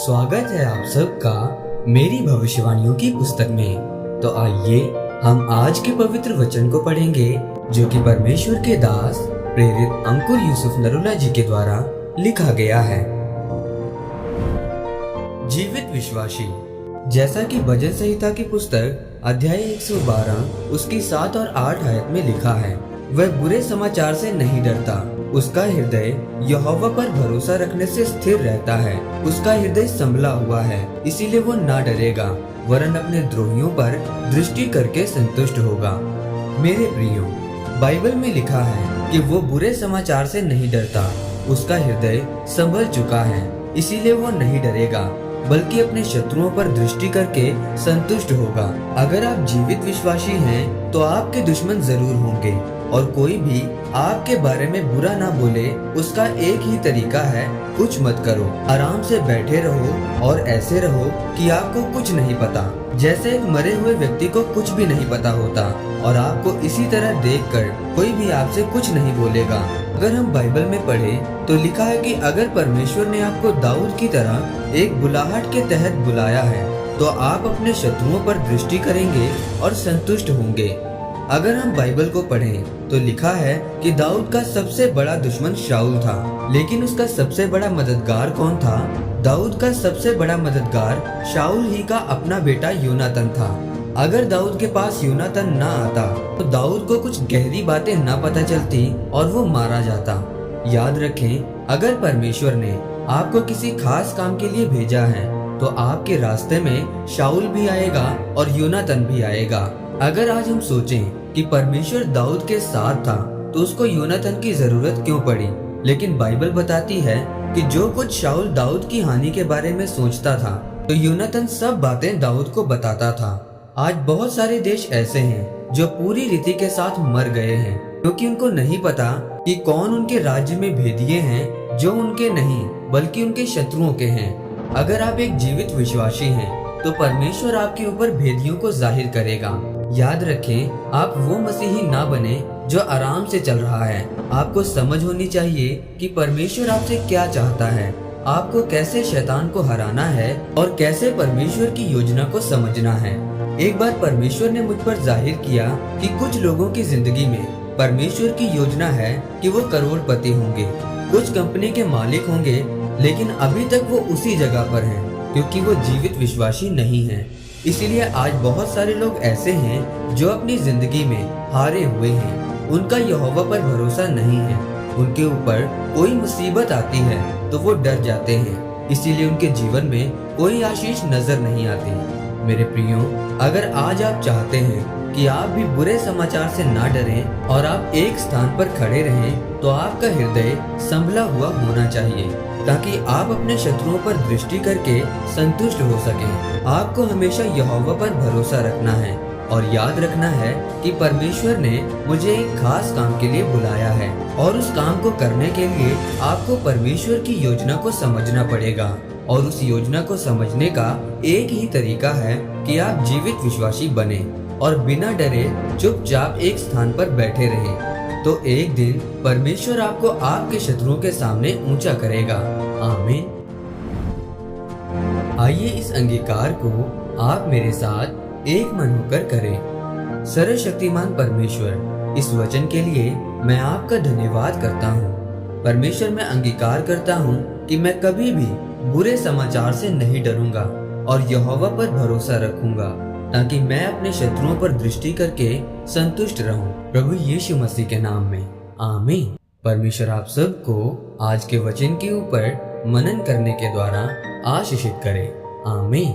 स्वागत है आप सबका मेरी भविष्यवाणियों की पुस्तक में। तो आइए हम आज के पवित्र वचन को पढ़ेंगे जो कि परमेश्वर के दास प्रेरित अंकुर यूसुफ नरुला जी के द्वारा लिखा गया है। जीवित विश्वासी। जैसा कि भजन संहिता की पुस्तक अध्याय 112 उसकी 7 और 8 आयत में लिखा है, वह बुरे समाचार से नहीं डरता, उसका हृदय यहोवा पर भरोसा रखने से स्थिर रहता है। उसका हृदय संभला हुआ है, इसीलिए वो ना डरेगा, वरन अपने द्रोहियों पर दृष्टि करके संतुष्ट होगा। मेरे प्रियो, बाइबल में लिखा है कि वो बुरे समाचार से नहीं डरता, उसका हृदय संभल चुका है, इसीलिए वो नहीं डरेगा, बल्कि अपने शत्रुओं पर दृष्टि करके संतुष्ट होगा। अगर आप जीवित विश्वासी हैं, तो आपके दुश्मन जरूर होंगे और कोई भी आपके बारे में बुरा ना बोले, उसका एक ही तरीका है, कुछ मत करो, आराम से बैठे रहो और ऐसे रहो कि आपको कुछ नहीं पता। जैसे एक मरे हुए व्यक्ति को कुछ भी नहीं पता होता और आपको इसी तरह देखकर कोई भी आपसे कुछ नहीं बोलेगा। अगर हम बाइबल में पढ़ें तो लिखा है कि अगर परमेश्वर ने आपको दाऊद की तरह एक बुलाहट के तहत बुलाया है, तो आप अपने शत्रुओं पर दृष्टि करेंगे और संतुष्ट होंगे। अगर हम बाइबल को पढ़ें तो लिखा है कि दाऊद का सबसे बड़ा दुश्मन शाऊल था, लेकिन उसका सबसे बड़ा मददगार कौन था? दाऊद का सबसे बड़ा मददगार शाऊल ही का अपना बेटा योनातन था। अगर दाऊद के पास योनातन ना आता तो दाऊद को कुछ गहरी बातें ना पता चलती और वो मारा जाता। याद रखें, अगर परमेश्वर ने आपको किसी खास काम के लिए भेजा है तो आपके रास्ते में शाऊल भी आएगा और योनातन भी आएगा। अगर आज हम सोचें कि परमेश्वर दाऊद के साथ था तो उसको योनातन की जरूरत क्यों पड़ी? लेकिन बाइबल बताती है कि जो कुछ शाऊल दाऊद की हानि के बारे में सोचता था, तो योनातन सब बातें दाऊद को बताता था। आज बहुत सारे देश ऐसे हैं जो पूरी रीति के साथ मर गए हैं, क्योंकि उनको नहीं पता कि कौन उनके राज्य में भेदिए हैं जो उनके नहीं बल्कि उनके शत्रुओं के हैं। अगर आप एक जीवित विश्वासी हैं तो परमेश्वर आपके ऊपर भेदियों को जाहिर करेगा। याद रखें, आप वो मसीही ना बने जो आराम से चल रहा है। आपको समझ होनी चाहिए कि परमेश्वर आपसे क्या चाहता है, आपको कैसे शैतान को हराना है और कैसे परमेश्वर की योजना को समझना है। एक बार परमेश्वर ने मुझ पर जाहिर किया कि कुछ लोगों की जिंदगी में परमेश्वर की योजना है कि वो करोड़पति होंगे, कुछ कंपनी के मालिक होंगे, लेकिन अभी तक वो उसी जगह पर हैं क्योंकि वो जीवित विश्वासी नहीं हैं। इसीलिए आज बहुत सारे लोग ऐसे हैं जो अपनी जिंदगी में हारे हुए हैं, उनका यहोवा पर भरोसा नहीं है। उनके ऊपर कोई मुसीबत आती है तो वो डर जाते हैं, इसीलिए उनके जीवन में कोई आशीष नजर नहीं आती। मेरे प्रियो, अगर आज आप चाहते हैं कि आप भी बुरे समाचार से ना डरें और आप एक स्थान पर खड़े रहें, तो आपका हृदय संभला हुआ होना चाहिए ताकि आप अपने शत्रुओं पर दृष्टि करके संतुष्ट हो सकें। आपको हमेशा यहोवा पर भरोसा रखना है और याद रखना है कि परमेश्वर ने मुझे एक खास काम के लिए बुलाया है और उस काम को करने के लिए आपको परमेश्वर की योजना को समझना पड़ेगा। और उस योजना को समझने का एक ही तरीका है कि आप जीवित विश्वासी बने और बिना डरे चुपचाप एक स्थान पर बैठे रहें। तो एक दिन परमेश्वर आपको आपके शत्रुओं के सामने ऊंचा करेगा। आमीन। आइए इस अंगीकार को आप मेरे साथ एक मन होकर करें। सर्वशक्तिमान परमेश्वर, इस वचन के लिए मैं आपका धन्यवाद करता हूँ। परमेश्वर, मैं अंगीकार करता हूँ कि मैं कभी भी बुरे समाचार से नहीं डरूंगा और यहोवा पर भरोसा रखूंगा ताकि मैं अपने शत्रुओं पर दृष्टि करके संतुष्ट रहूं। प्रभु यीशु मसीह के नाम में आमीन। परमेश्वर आप सबको आज के वचन के ऊपर मनन करने के द्वारा आशीषित करे। आमीन।